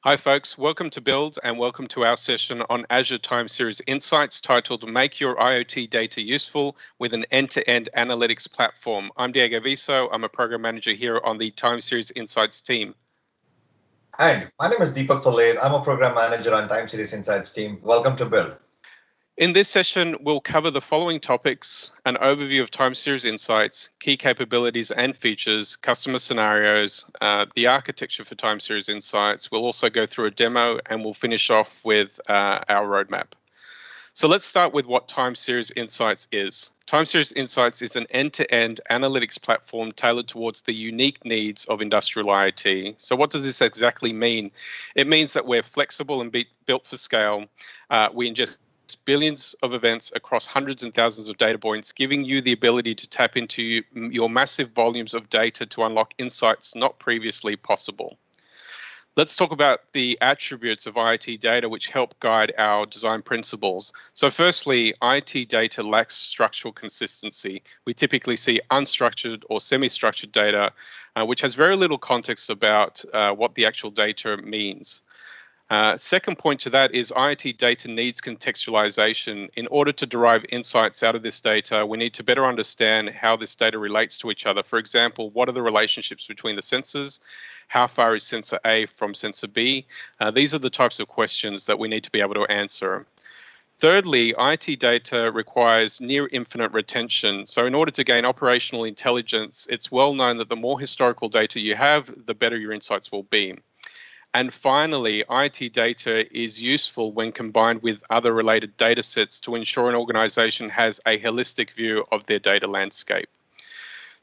Hi folks, welcome to Build and welcome to our session on Azure Time Series Insights titled Make Your IoT Data Useful with an End-to-End Analytics Platform. I'm Diego Viso, I'm a Program Manager here on the Time Series Insights team. And my name is Deepak Pallade. I'm a Program Manager on Time Series Insights team. Welcome to Build. In this session, we'll cover the following topics: an overview of Time Series Insights, key capabilities and features, customer scenarios, the architecture for Time Series Insights. We'll also go through a demo and we'll finish off with our roadmap. So let's start with what Time Series Insights is. Time Series Insights is an end-to-end analytics platform tailored towards the unique needs of industrial IoT. So what does this exactly mean? It means that we're flexible and built for scale. We ingest billions of events across hundreds and thousands of data points, giving you the ability to tap into your massive volumes of data to unlock insights not previously possible. Let's talk about the attributes of IoT data which help guide our design principles. So firstly, IoT data lacks structural consistency. We typically see unstructured or semi-structured data, which has very little context about what the actual data means. Second point to that is IoT data needs contextualization. In order to derive insights out of this data, we need to better understand how this data relates to each other. For example, what are the relationships between the sensors? How far is sensor A from sensor B? These are the types of questions that we need to be able to answer. Thirdly, IoT data requires near infinite retention. So in order to gain operational intelligence, it's well known that the more historical data you have, the better your insights will be. And finally, IoT data is useful when combined with other related data sets to ensure an organization has a holistic view of their data landscape.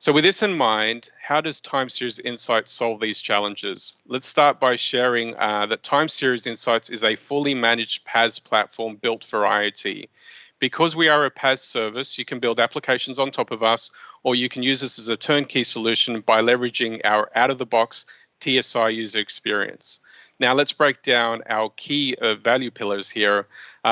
So with this in mind, how does Time Series Insights solve these challenges? Let's start by sharing that Time Series Insights is a fully managed PaaS platform built for IoT. Because we are a PaaS service, you can build applications on top of us, or you can use this as a turnkey solution by leveraging our out-of-the-box TSI user experience. Now let's break down our key value pillars here.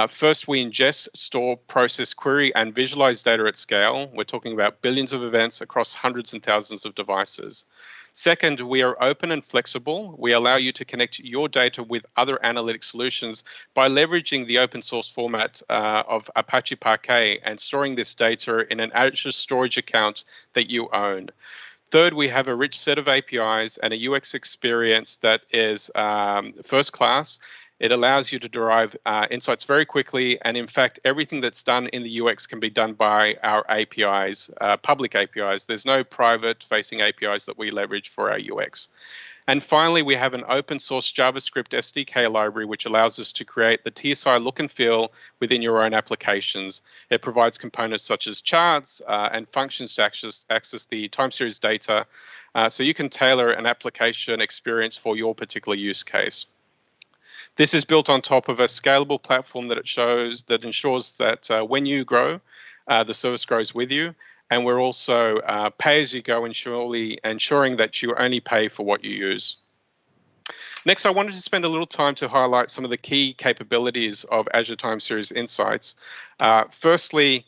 First, we ingest, store, process, query, and visualize data at scale. We're talking about billions of events across hundreds and thousands of devices. Second, we are open and flexible. We allow you to connect your data with other analytic solutions by leveraging the open source format of Apache Parquet and storing this data in an Azure storage account that you own. Third, we have a rich set of APIs and a UX experience that is first class. It allows you to derive insights very quickly. And in fact, everything that's done in the UX can be done by our APIs, public APIs. There's no private facing APIs that we leverage for our UX. And finally, we have an open source JavaScript SDK library, which allows us to create the TSI look and feel within your own applications. It provides components such as charts and functions to access the time series data, so you can tailor an application experience for your particular use case. This is built on top of a scalable platform that ensures that when you grow, the service grows with you. And we're also pay-as-you-go, ensuring that you only pay for what you use. Next, I wanted to spend a little time to highlight some of the key capabilities of Azure Time Series Insights. Firstly,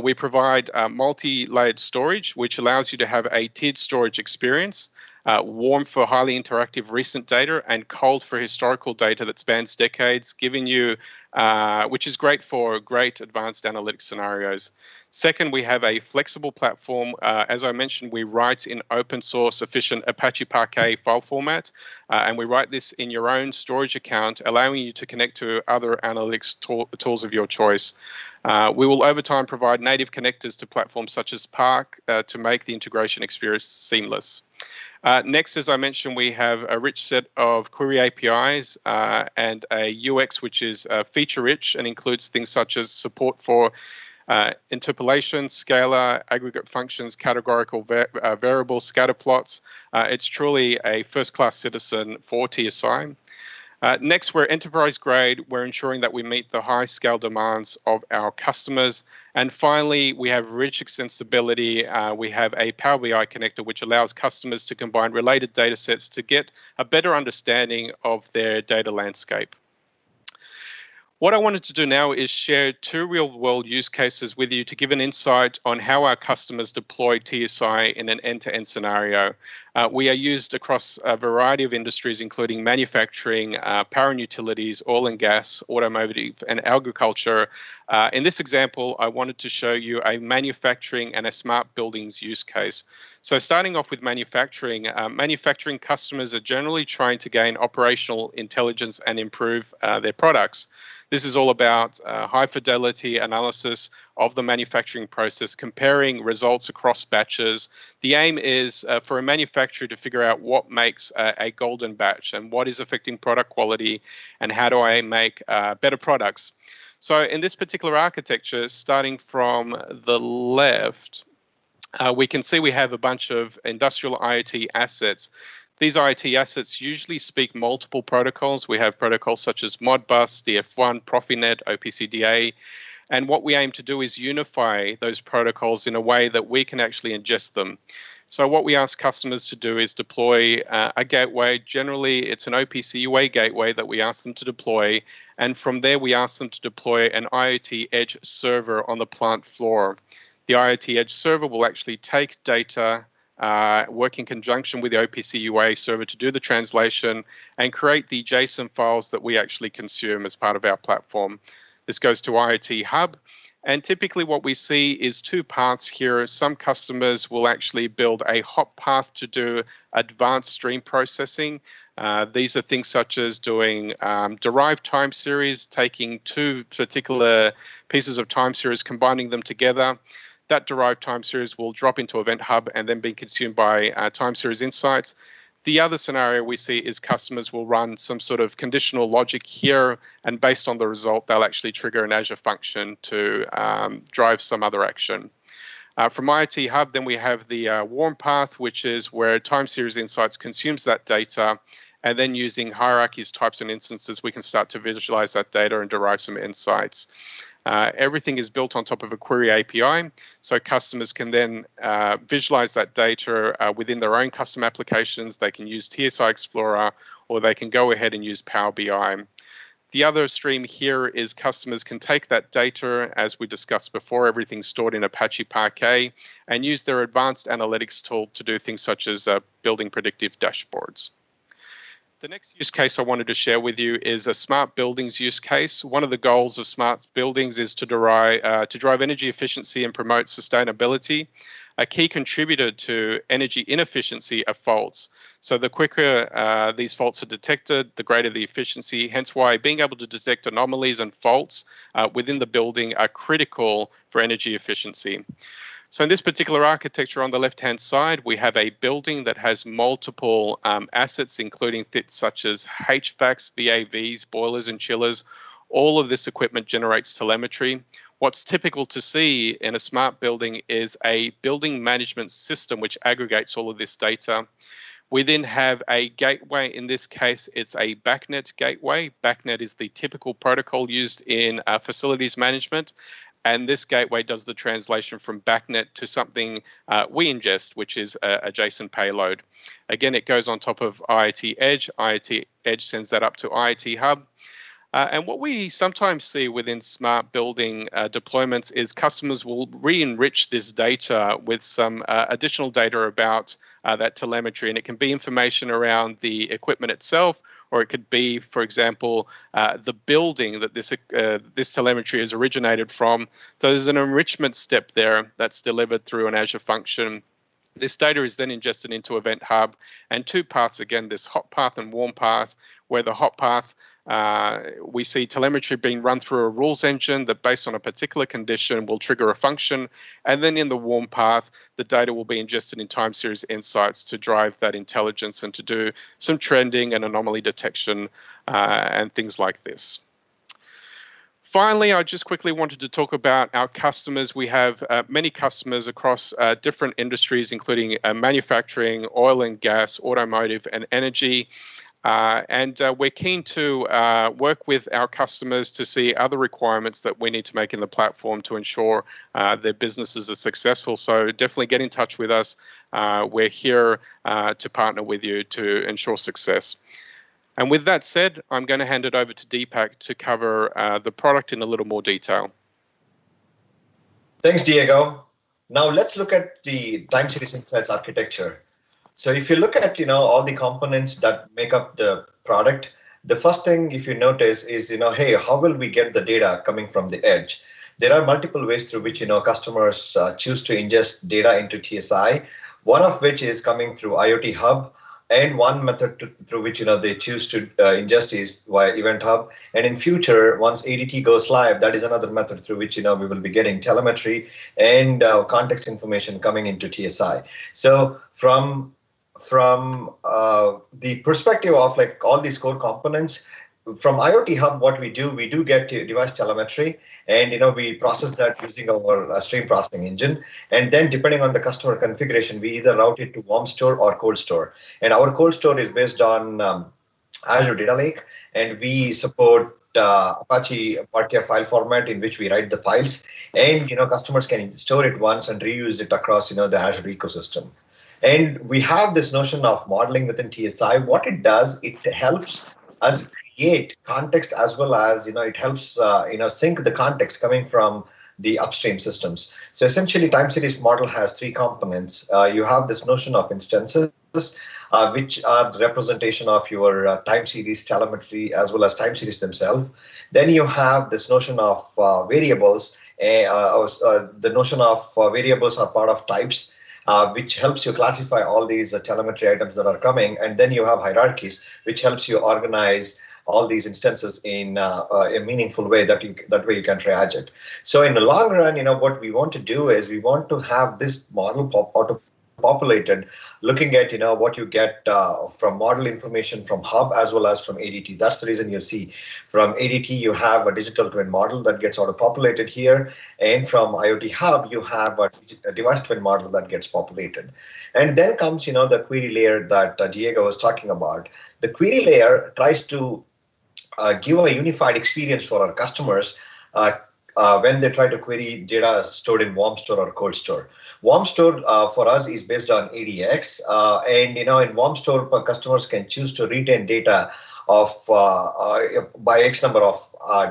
we provide multi-layered storage, which allows you to have a tiered storage experience, warm for highly interactive recent data, and cold for historical data that spans decades, giving you, which is great for great advanced analytic scenarios. Second, we have a flexible platform. As I mentioned, we write in open source efficient Apache Parquet file format, and we write this in your own storage account, allowing you to connect to other analytics tools of your choice. We will over time provide native connectors to platforms such as Spark to make the integration experience seamless. Next, as I mentioned, we have a rich set of query APIs and a UX which is feature-rich and includes things such as support for interpolation, scalar, aggregate functions, categorical variables, scatter plots. It's truly a first-class citizen for TSI. Next, we're enterprise grade. We're ensuring that we meet the high scale demands of our customers. And finally, we have rich extensibility. We have a Power BI connector, which allows customers to combine related data sets to get a better understanding of their data landscape. What I wanted to do now is share two real-world use cases with you to give an insight on how our customers deploy TSI in an end-to-end scenario. We are used across a variety of industries, including manufacturing, power and utilities, oil and gas, automotive, and agriculture. In this example, I wanted to show you a manufacturing and a smart buildings use case. So starting off with manufacturing, manufacturing customers are generally trying to gain operational intelligence and improve their products. This is all about high fidelity analysis of the manufacturing process, comparing results across batches. The aim is for a manufacturer to figure out what makes a golden batch and what is affecting product quality and how do I make better products. So in this particular architecture, starting from the left, we can see we have a bunch of industrial IoT assets. These IoT assets usually speak multiple protocols. We have protocols such as Modbus, DF1, Profinet, OPCDA, and what we aim to do is unify those protocols in a way that we can actually ingest them. So what we ask customers to do is deploy a gateway. Generally, it's an OPC UA gateway that we ask them to deploy, and from there we ask them to deploy an IoT edge server on the plant floor. The IoT edge server will actually take data, work in conjunction with the OPC UA server to do the translation and create the JSON files that we actually consume as part of our platform. This goes to IoT Hub. And typically what we see is two paths here. Some customers will actually build a hot path to do advanced stream processing. These are things such as doing derived time series, taking two particular pieces of time series, combining them together. That derived time series will drop into Event Hub and then be consumed by time series insights. The other scenario we see is customers will run some sort of conditional logic here, and based on the result, they'll actually trigger an Azure function to drive some other action. From IoT Hub, then we have the warm path, which is where time series insights consumes that data, and then using hierarchies, types, and instances, we can start to visualize that data and derive some insights. Everything is built on top of a query API, so customers can then visualize that data within their own custom applications. They can use TSI Explorer, or they can go ahead and use Power BI. The other stream here is customers can take that data, as we discussed before, everything stored in Apache Parquet, and use their advanced analytics tool to do things such as building predictive dashboards. The next use case I wanted to share with you is a smart buildings use case. One of the goals of smart buildings is to drive energy efficiency and promote sustainability. A key contributor to energy inefficiency are faults. So the quicker these faults are detected, the greater the efficiency, hence why being able to detect anomalies and faults within the building are critical for energy efficiency. So in this particular architecture on the left-hand side, we have a building that has multiple assets, including things such as HVACs, VAVs, boilers, and chillers. All of this equipment generates telemetry. What's typical to see in a smart building is a building management system which aggregates all of this data. We then have a gateway. In this case, it's a BACnet gateway. BACnet is the typical protocol used in facilities management. And this gateway does the translation from BACnet to something we ingest, which is a JSON payload. Again, it goes on top of IoT Edge. IoT Edge sends that up to IoT Hub. And what we sometimes see within smart building deployments is customers will re-enrich this data with some additional data about that telemetry. And it can be information around the equipment itself, or it could be, for example, the building that this telemetry is originated from. So there's an enrichment step there that's delivered through an Azure function. This data is then ingested into Event Hub, and two paths, again, this hot path and warm path, where the hot path, we see telemetry being run through a rules engine that based on a particular condition will trigger a function. And then in the warm path, the data will be ingested in time series insights to drive that intelligence and to do some trending and anomaly detection and things like this. Finally, I just quickly wanted to talk about our customers. We have many customers across different industries, including manufacturing, oil and gas, automotive, and energy. And we're keen to work with our customers to see other requirements that we need to make in the platform to ensure their businesses are successful. So definitely get in touch with us. We're here to partner with you to ensure success. And with that said, I'm going to hand it over to Deepak to cover the product in a little more detail. Thanks, Diego. Now let's look at the time series insights architecture. So if you look at, all the components that make up the product, the first thing if you notice is, hey, how will we get the data coming from the edge? There are multiple ways through which, customers choose to ingest data into TSI, one of which is coming through IoT Hub, and one method through which, they choose to ingest is via Event Hub. And in future, once ADT goes live, that is another method through which, we will be getting telemetry and context information coming into TSI. So from the perspective of like all these core components, from IoT Hub, what we do get device telemetry, and we process that using our stream processing engine. And then depending on the customer configuration, we either route it to warm store or cold store. And our cold store is based on Azure Data Lake, and we support Apache Parquet file format in which we write the files, and customers can store it once and reuse it across the Azure ecosystem. And we have this notion of modeling within TSI. What it does, it helps us create context, as well as it helps sync the context coming from the upstream systems. So essentially, time series model has three components. You have this notion of instances, which are the representation of your time series telemetry as well as time series themselves. Then you have this notion of variables. The notion of variables are part of types, which helps you classify all these telemetry items that are coming. And then you have hierarchies, which helps you organize all these instances in a meaningful way that way you can triage it. So in the long run, what we want to do is we want to have this model auto-populated, looking at what you get from model information from Hub as well as from ADT. That's the reason you see from ADT you have a digital twin model that gets auto-populated here, and from IoT Hub you have a device twin model that gets populated. And then comes the query layer that Diego was talking about. The query layer tries to give a unified experience for our customers when they try to query data stored in warm store or cold store. Warm store for us is based on ADX, and in warm store, customers can choose to retain data of by X number of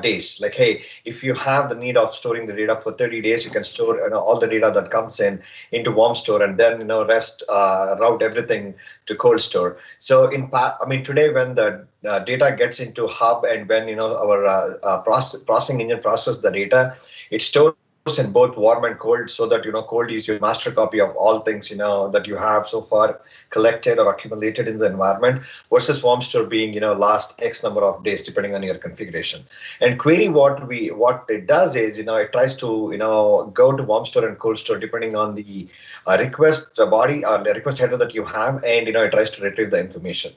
days. Like, hey, if you have the need of storing the data for 30 days, you can store all the data that comes in into warm store, and then rest route everything to cold store. So today when the data gets into Hub, and when our processing engine processes the data, it stores in both warm and cold, so that cold is your master copy of all things that you have so far collected or accumulated in the environment, versus warm store being last X number of days depending on your configuration. And query, what it does is it tries to go to warm store and cold store depending on the request body or the request header that you have, and it tries to retrieve the information.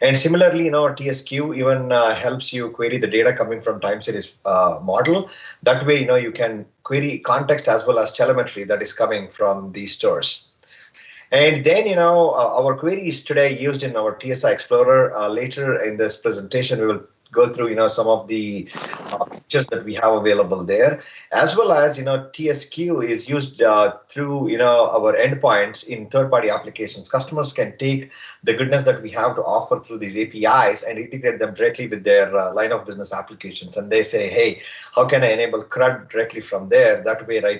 And similarly, TSQ even helps you query the data coming from time series model. That way, you can query context as well as telemetry that is coming from these stores. And then, our queries today used in our TSI Explorer. Later in this presentation, we will go through, some of the features that we have available there, as well as, TSQ is used through, our endpoints in third-party applications. Customers can take the goodness that we have to offer through these APIs and integrate them directly with their line of business applications. And they say, hey, how can I enable CRUD directly from there? That way, right,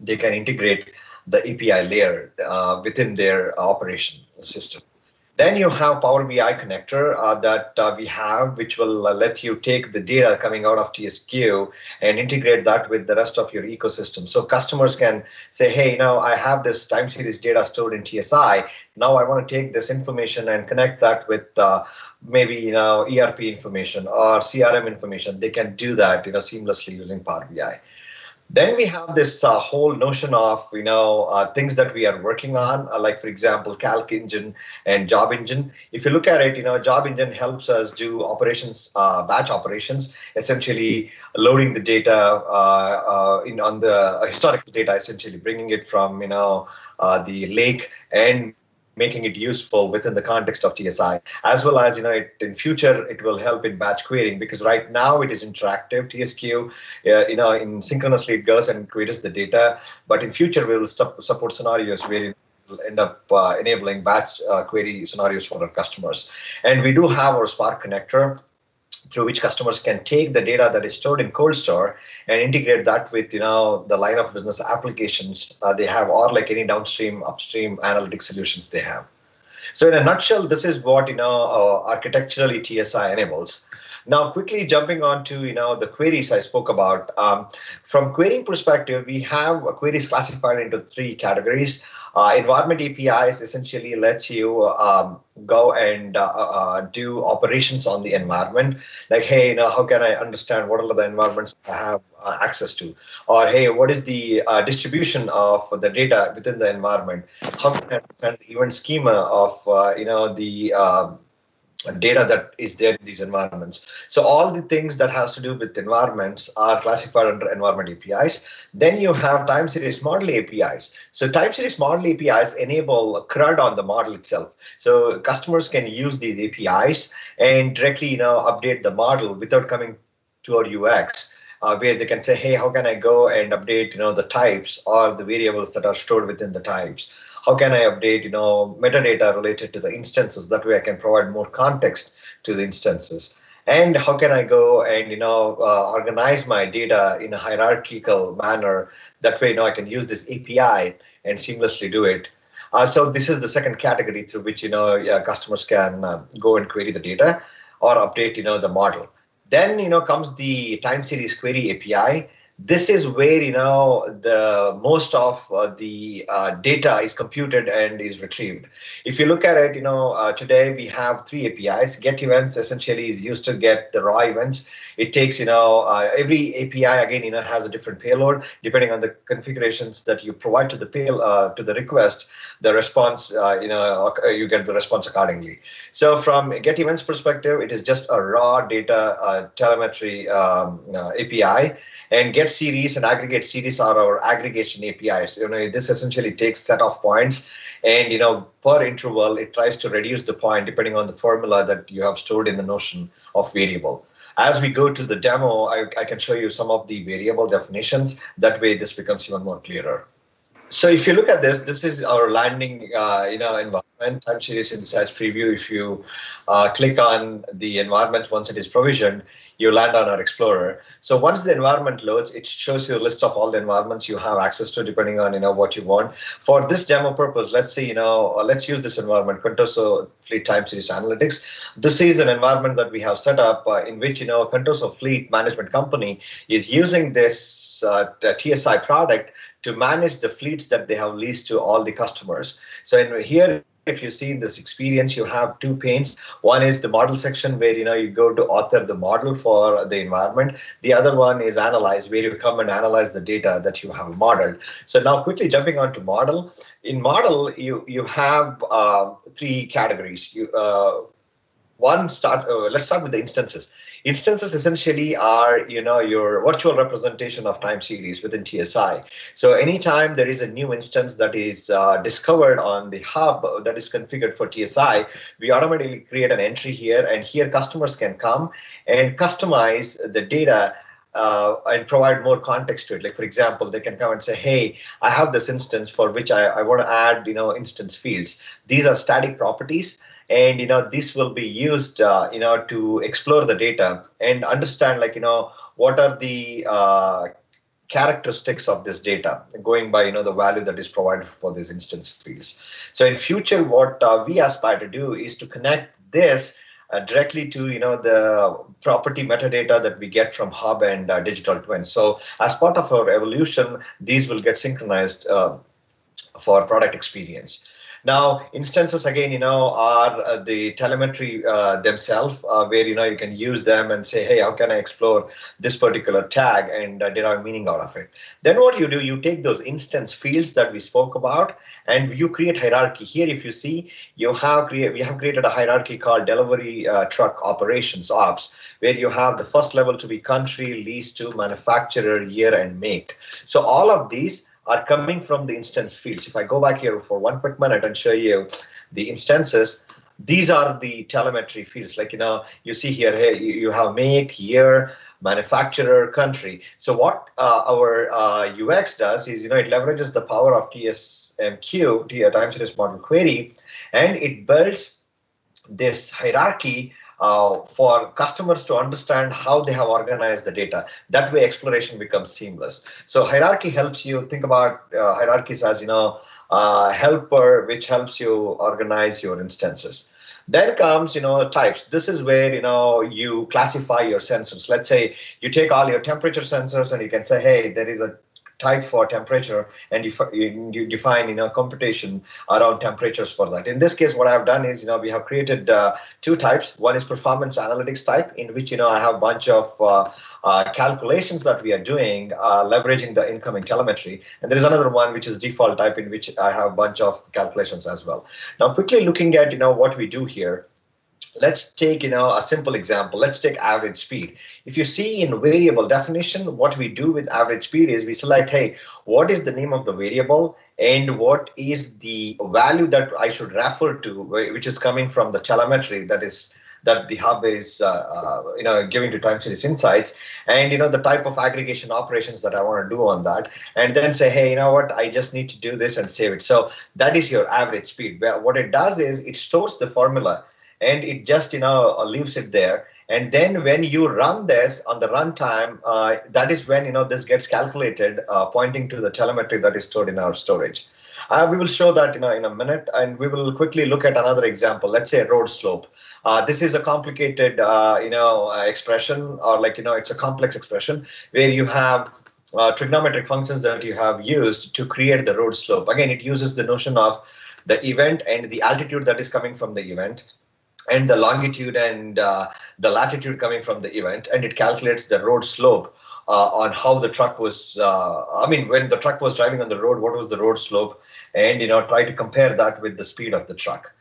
they can integrate the API layer within their operation system. Then you have Power BI connector that we have, which will let you take the data coming out of TSQ and integrate that with the rest of your ecosystem. So customers can say, hey, I have this time series data stored in TSI. Now I want to take this information and connect that with maybe ERP information or CRM information. They can do that seamlessly using Power BI. Then we have this whole notion of things that we are working on, like for example, Calc Engine and Job Engine. If you look at it, Job Engine helps us do operations, batch operations, essentially loading the data on the historical data, essentially bringing it from the lake and making it useful within the context of TSI, as well as in future it will help in batch querying, because right now it is interactive. TSQ, in synchronously it goes and queries the data, but in future we will support scenarios where it will end up enabling batch query scenarios for our customers. And we do have our Spark connector, through which customers can take the data that is stored in cold store and integrate that with the line of business applications they have, or like any downstream, upstream analytic solutions they have. So in a nutshell, this is what architecturally TSI enables. Now, quickly jumping on to the queries I spoke about. From querying perspective, we have queries classified into three categories. Environment APIs essentially lets you go and do operations on the environment. Like, hey, how can I understand what are the environments I have access to? Or, hey, what is the distribution of the data within the environment? How can I understand the event schema of the data that is there in these environments. So all the things that has to do with environments are classified under environment APIs. Then you have time series model APIs. So time series model APIs enable CRUD on the model itself. So customers can use these APIs and directly update the model without coming to our UX. Where they can say, hey, how can I go and update the types or the variables that are stored within the types? How can I update metadata related to the instances? That way I can provide more context to the instances. And how can I go and organize my data in a hierarchical manner? That way I can use this API and seamlessly do it. So this is the second category through which customers can go and query the data or update the model. Then comes the time series query API. This is where the most of the data is computed and is retrieved. If you look at it, today we have three APIs. Get events essentially is used to get the raw events. It takes every API again has a different payload depending on the configurations that you provide to the to the request. The response you get the response accordingly. So from a get events perspective, it is just a raw data telemetry API. And get series and aggregate series are our aggregation APIs. This essentially takes set of points, and per interval it tries to reduce the point depending on the formula that you have stored in the notion of variable. As we go to the demo, I can show you some of the variable definitions. That way, this becomes even more clearer. So if you look at this is our landing environment, time series insights preview. If you click on the environment once it is provisioned, you land on our Explorer. So once the environment loads, it shows you a list of all the environments you have access to depending on what you want. For this demo purpose, let's say let's use this environment, Contoso Fleet Time Series Analytics. This is an environment that we have set up in which Contoso Fleet Management Company is using this TSI product to manage the fleets that they have leased to all the customers. So here, if you see this experience, you have two panes. One is the model section where you go to author the model for the environment. The other one is analyze, where you come and analyze the data that you have modeled. So now quickly jumping on to model. In model, you have three categories. Let's start with the instances. Instances essentially are your virtual representation of time series within TSI. So anytime there is a new instance that is discovered on the hub that is configured for TSI, we automatically create an entry here, and here customers can come and customize the data and provide more context to it. Like, for example, they can come and say, hey, I have this instance for which I want to add instance fields. These are static properties. And this will be used to explore the data and understand what are the characteristics of this data going by the value that is provided for these instance fields. So in future, what we aspire to do is to connect this directly to the property metadata that we get from Hub and Digital Twin. So as part of our evolution, these will get synchronized for product experience. Now, instances again, are the telemetry themselves, where you can use them and say, hey, how can I explore this particular tag and derive meaning out of it? Then what you do, you take those instance fields that we spoke about, and you create hierarchy. Here, if you see, we have created a hierarchy called delivery truck operations ops, where you have the first level to be country, lease to, manufacturer, year, and make. So all of these are coming from the instance fields. If I go back here for one quick minute and show you the instances, these are the telemetry fields. Like, you see here, hey, you have make, year, manufacturer, country. So what our UX does is, it leverages the power of TSMQ, time series model query, and it builds this hierarchy for customers to understand how they have organized the data. That way, exploration becomes seamless. So hierarchy helps you think about hierarchies as helper, which helps you organize your instances. Then comes, types. This is where, you classify your sensors. Let's say you take all your temperature sensors and you can say, hey, there is a type for temperature, and you define, computation around temperatures for that. In this case, what I've done is, we have created two types. One is performance analytics type, in which, I have a bunch of calculations that we are doing, leveraging the incoming telemetry. And there is another one, which is default type, in which I have a bunch of calculations as well. Now, quickly looking at, what we do here. Let's take, a simple example. Let's take average speed. If you see in variable definition, what we do with average speed is we select, hey, what is the name of the variable and what is the value that I should refer to, which is coming from the telemetry that the hub is giving to time series insights, and the type of aggregation operations that I want to do on that, and then say, hey, you know what, I just need to do this and save it. So that is your average speed. What it does is it stores the formula and it just leaves it there. And then when you run this on the runtime, that is when this gets calculated, pointing to the telemetry that is stored in our storage. We will show that in a minute, and we will quickly look at another example. Let's say road slope. This is a complicated expression, or it's a complex expression where you have trigonometric functions that you have used to create the road slope. Again, it uses the notion of the event and the altitude that is coming from the event, and the longitude and the latitude coming from the event, and it calculates the road slope on how the truck was, when the truck was driving on the road, what was the road slope, and try to compare that with the speed of the truck.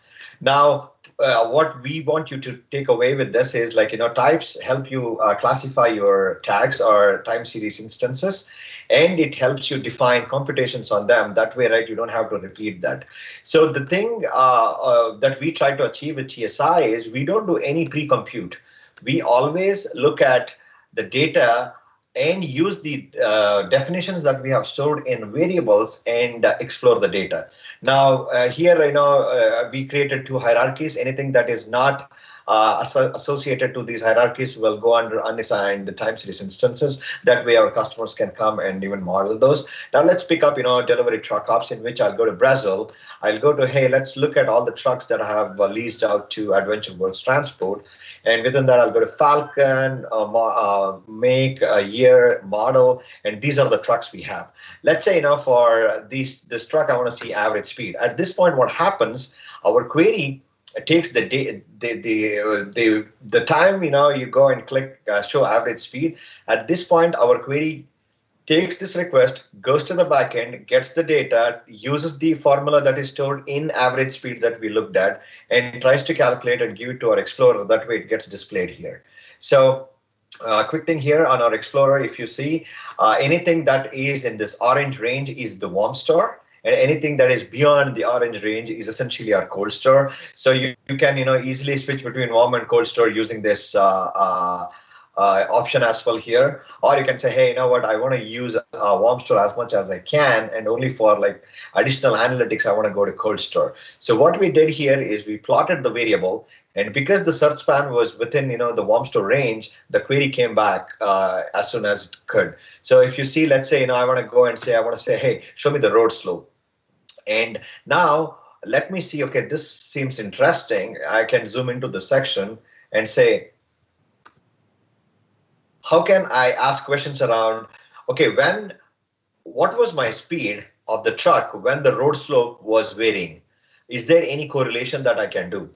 Now, what we want you to take away with this is types help you classify your tags or time series instances, and it helps you define computations on them. That way, right, you don't have to repeat that. So the thing that we try to achieve with TSI is we don't do any pre-compute. We always look at the data and use the definitions that we have stored in variables and explore the data. Now, here, we created two hierarchies. Anything that is not associated to these hierarchies will go under unassigned time series instances. That way our customers can come and even model those. Now let's pick up, delivery truck ops, in which I'll go to Brazil. I'll go to, hey, let's look at all the trucks that I have leased out to Adventure Works Transport. And within that, I'll go to Falcon, make, year, model, and these are the trucks we have. Let's say, for this truck, I want to see average speed. At this point, what happens, our query takes the time, you go and click show average speed. At this point, our query takes this request, goes to the backend, gets the data, uses the formula that is stored in average speed that we looked at, and tries to calculate and give it to our Explorer. That way it gets displayed here. So quick thing here on our Explorer, if you see anything that is in this orange range is the warm store. And anything that is beyond the orange range is essentially our cold store. So you can easily switch between warm and cold store using this option as well here. Or you can say, hey, you know what, I want to use warm store as much as I can, and only for additional analytics, I want to go to cold store. So what we did here is we plotted the variable, and because the search span was within the warm store range, the query came back as soon as it could. So if you see, let's say I want to go and say, hey, show me the road slope. And now let me see, okay, this seems interesting. I can zoom into the section and say, how can I ask questions around, okay, what was my speed of the truck when the road slope was varying? Is there any correlation that I can do?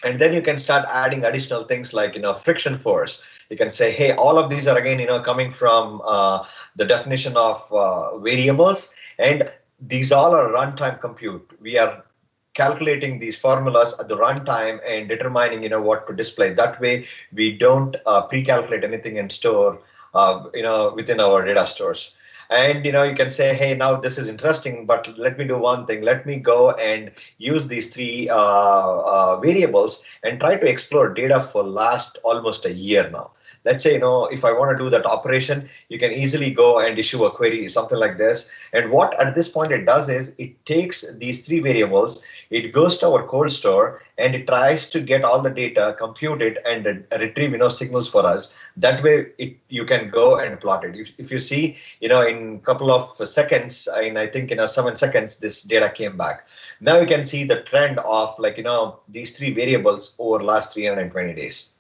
And then you can start adding additional things like, friction force. You can say, hey, all of these are again, coming from the definition of variables, and these all are runtime compute. We are calculating these formulas at the runtime and determining, what to display. That way, we don't pre-calculate anything and store, within our data stores. And you can say, hey, now this is interesting, but let me do one thing. Let me go and use these three variables and try to explore data for last almost a year now. let's say, if I want to do that operation, you can easily go and issue a query, something like this. And what at this point it does is it takes these three variables, it goes to our cold store, and it tries to get all the data, compute it, and retrieve, signals for us. That way, you can go and plot it. If you see, in a couple of seconds, I think 7 seconds, this data came back. Now you can see the trend of these three variables over last 320 days.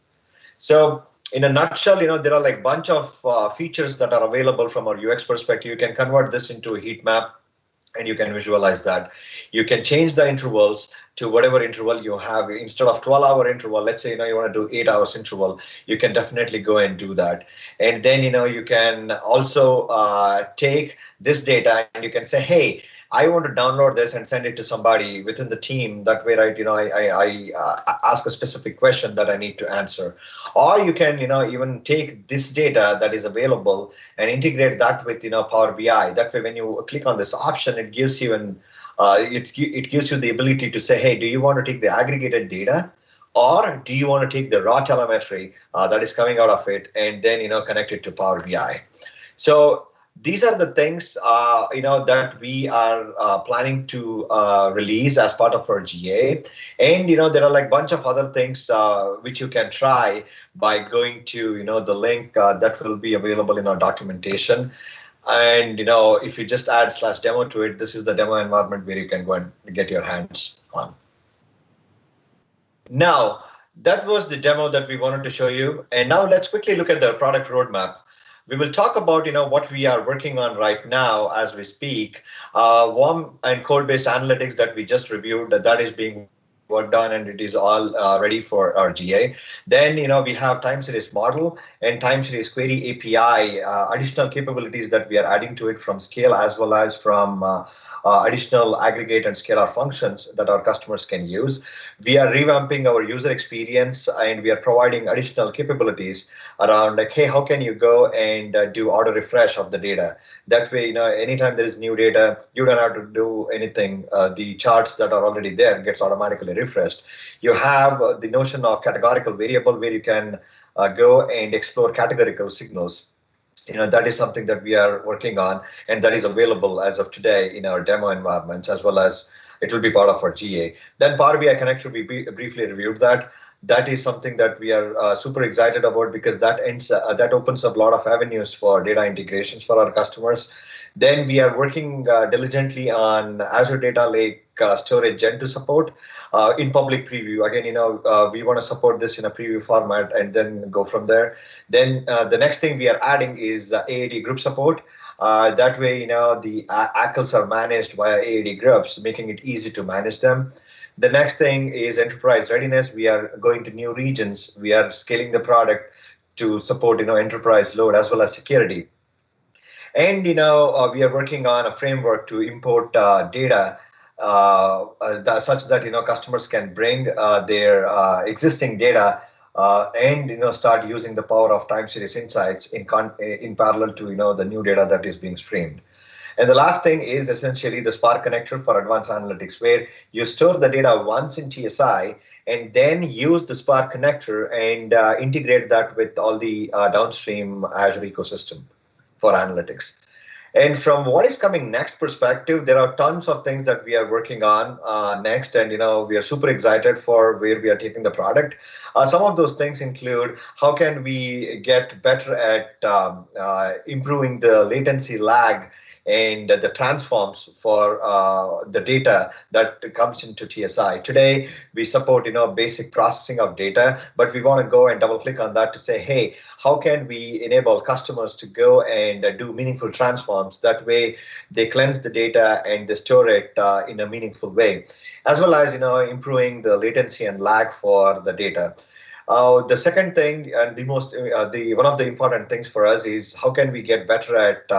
So in a nutshell, there are like bunch of features that are available from our UX perspective. You can convert this into a heat map and you can visualize that. You can change the intervals to whatever interval you have. Instead of 12-hour interval, let's say you want to do 8 hours interval, you can definitely go and do that. And then you can also take this data and you can say, hey, I want to download this and send it to somebody within the team. That way, right? I ask a specific question that I need to answer. Or you can, even take this data that is available and integrate that with, Power BI. That way, when you click on this option, it gives you it gives you the ability to say, hey, do you want to take the aggregated data, or do you want to take the raw telemetry that is coming out of it and then, connect it to Power BI? So these are the things that we are planning to release as part of our GA, and there are like bunch of other things which you can try by going to the link that will be available in our documentation. And if you just add /demo to it, this is the demo environment where you can go and get your hands on. Now that was the demo that we wanted to show you, and now let's quickly look at the product roadmap. We will talk about what we are working on right now as we speak. Warm and cold-based analytics that we just reviewed, that is being worked on, and it is all ready for our GA. Then we have time series model and time series query API, additional capabilities that we are adding to it from scale as well as from additional aggregate and scalar functions that our customers can use. We are revamping our user experience, and we are providing additional capabilities around like, hey, how can you go and do auto refresh of the data? That way, anytime there is new data, you don't have to do anything. The charts that are already there gets automatically refreshed. You have the notion of categorical variable where you can go and explore categorical signals. That is something that we are working on, and that is available as of today in our demo environments, as well as it will be part of our GA. Then Power BI Connector, we briefly reviewed that. That is something that we are super excited about, because that opens up a lot of avenues for data integrations for our customers. Then we are working diligently on Azure Data Lake storage Gen 2 support in public preview. Again, we want to support this in a preview format and then go from there. Then the next thing we are adding is AAD group support. That way, the ACLs are managed via AAD groups, making it easy to manage them. The next thing is enterprise readiness. We are going to new regions. We are scaling the product to support, enterprise load as well as security. And, we are working on a framework to import data such that, customers can bring their existing data and, start using the power of time series insights in parallel to, the new data that is being streamed. And the last thing is essentially the Spark connector for advanced analytics, where you store the data once in TSI and then use the Spark connector and integrate that with all the downstream Azure ecosystem for analytics. And from what is coming next perspective, there are tons of things that we are working on next, and we are super excited for where we are taking the product. Some of those things include how can we get better at improving the latency lag and the transforms for the data that comes into TSI. Today, we support basic processing of data, but we want to go and double click on that to say, hey, how can we enable customers to go and do meaningful transforms? That way, they cleanse the data and they store it in a meaningful way, as well as improving the latency and lag for the data. The second thing, and one of the important things for us is how can we get better at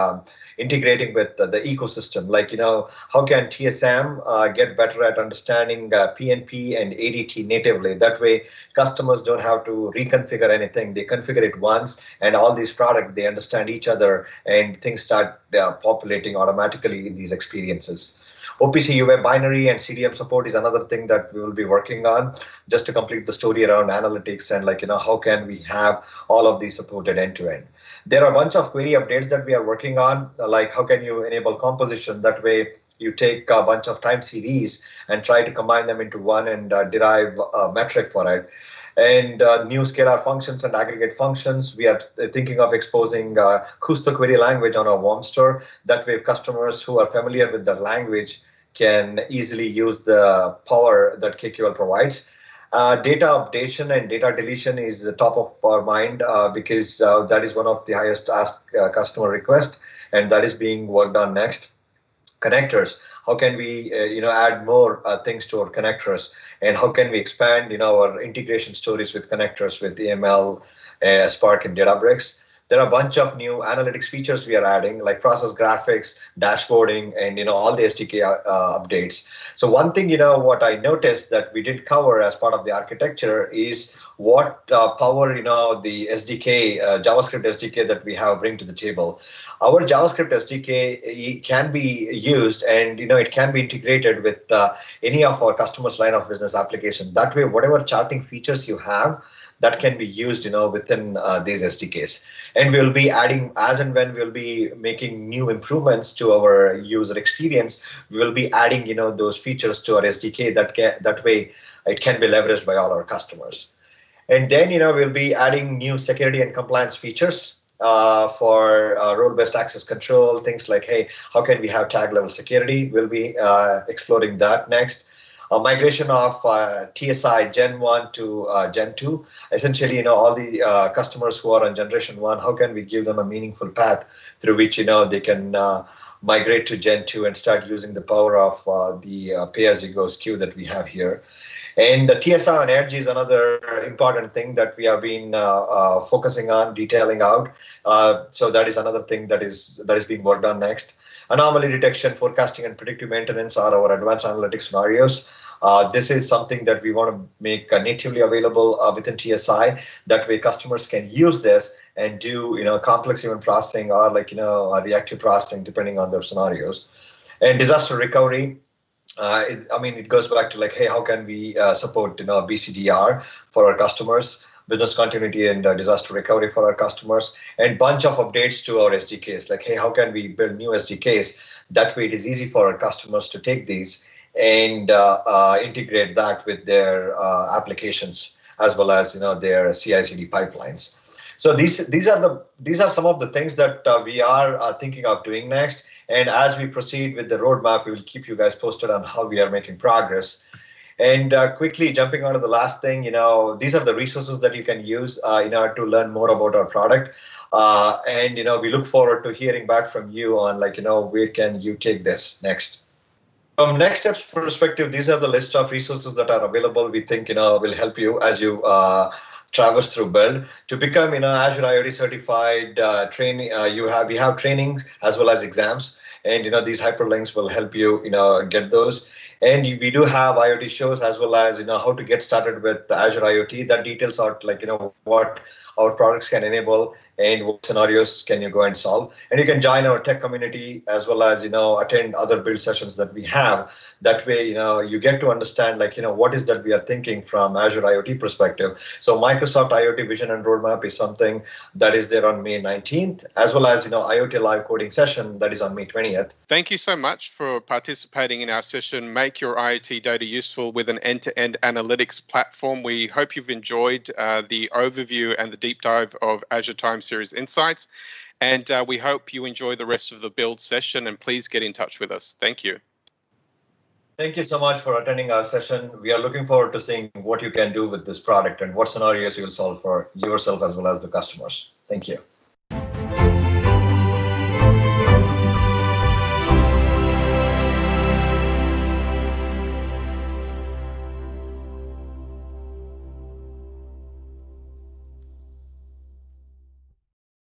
integrating with the ecosystem? Like, how can TSM get better at understanding PNP and ADT natively? That way, customers don't have to reconfigure anything. They configure it once, and all these products, they understand each other, and things start populating automatically in these experiences. OPC UA binary and CDM support is another thing that we will be working on just to complete the story around analytics and how can we have all of these supported end to end. There are a bunch of query updates that we are working on, like how can you enable composition. That way you take a bunch of time series and try to combine them into one and derive a metric for it. And new scalar functions and aggregate functions. We are thinking of exposing Kusto query language on our WOM store. That way customers who are familiar with the language can easily use the power that KQL provides. Data updation and data deletion is the top of our mind because that is one of the highest asked customer request, and that is being worked on next. Connectors. How can we add more things to our connectors, and how can we expand our integration stories with connectors with EML, Spark, and Databricks. There are a bunch of new analytics features we are adding, like process graphics, dashboarding, and all the SDK updates. So one thing what I noticed that we did cover as part of the architecture is what power the SDK, JavaScript SDK that we have bring to the table. Our JavaScript SDK can be used, and it can be integrated with any of our customers' line of business application. That way, whatever charting features you have, that can be used within these SDKs. And we'll be adding, as and when we'll be making new improvements to our user experience, we'll be adding those features to our SDK. That way it can be leveraged by all our customers. And then we'll be adding new security and compliance features for role-based access control, things like, hey, how can we have tag level security? We'll be exploring that next. Migration of TSI Gen 1 to Gen 2. Essentially, all the customers who are on Generation 1, how can we give them a meaningful path through which they can migrate to Gen 2 and start using the power of the pay-as-you-go SKU that we have here. And the TSI on Edge is another important thing that we have been focusing on, detailing out. So that is another thing that is being worked on next. Anomaly detection, forecasting, and predictive maintenance are our advanced analytics scenarios. This is something that we want to make natively available within TSI. That way customers can use this and do complex event processing or reactive processing depending on their scenarios. And disaster recovery. It goes back to hey, how can we support BCDR for our customers, business continuity and disaster recovery for our customers, and bunch of updates to our SDKs. Like, hey, how can we build new SDKs? That way it is easy for our customers to take these and integrate that with their applications as well as their CI/CD pipelines. So these are some of the things that we are thinking of doing next. And as we proceed with the roadmap, we will keep you guys posted on how we are making progress. And quickly jumping on to the last thing, these are the resources that you can use in order to learn more about our product. And we look forward to hearing back from you on where can you take this next. From next steps perspective, these are the list of resources that are available. We think will help you as you traverse through build to become Azure IoT certified. Training we have trainings as well as exams, and these hyperlinks will help you get those. And we do have IoT shows as well as how to get started with Azure IoT. That details out what our products can enable and what scenarios can you go and solve. And you can join our tech community as well as attend other build sessions that we have. That way you get to understand what is that we are thinking from Azure IoT perspective. So Microsoft IoT vision and roadmap is something that is there on May 19th, as well as IoT live coding session that is on May 20th. Thank you so much for participating in our session. Make your IoT data useful with an end-to-end analytics platform. We hope you've enjoyed the overview and the deep dive of Azure Time Series Insights. And we hope you enjoy the rest of the build session, and please get in touch with us. Thank you. Thank you so much for attending our session. We are looking forward to seeing what you can do with this product and what scenarios you will solve for yourself as well as the customers. Thank you.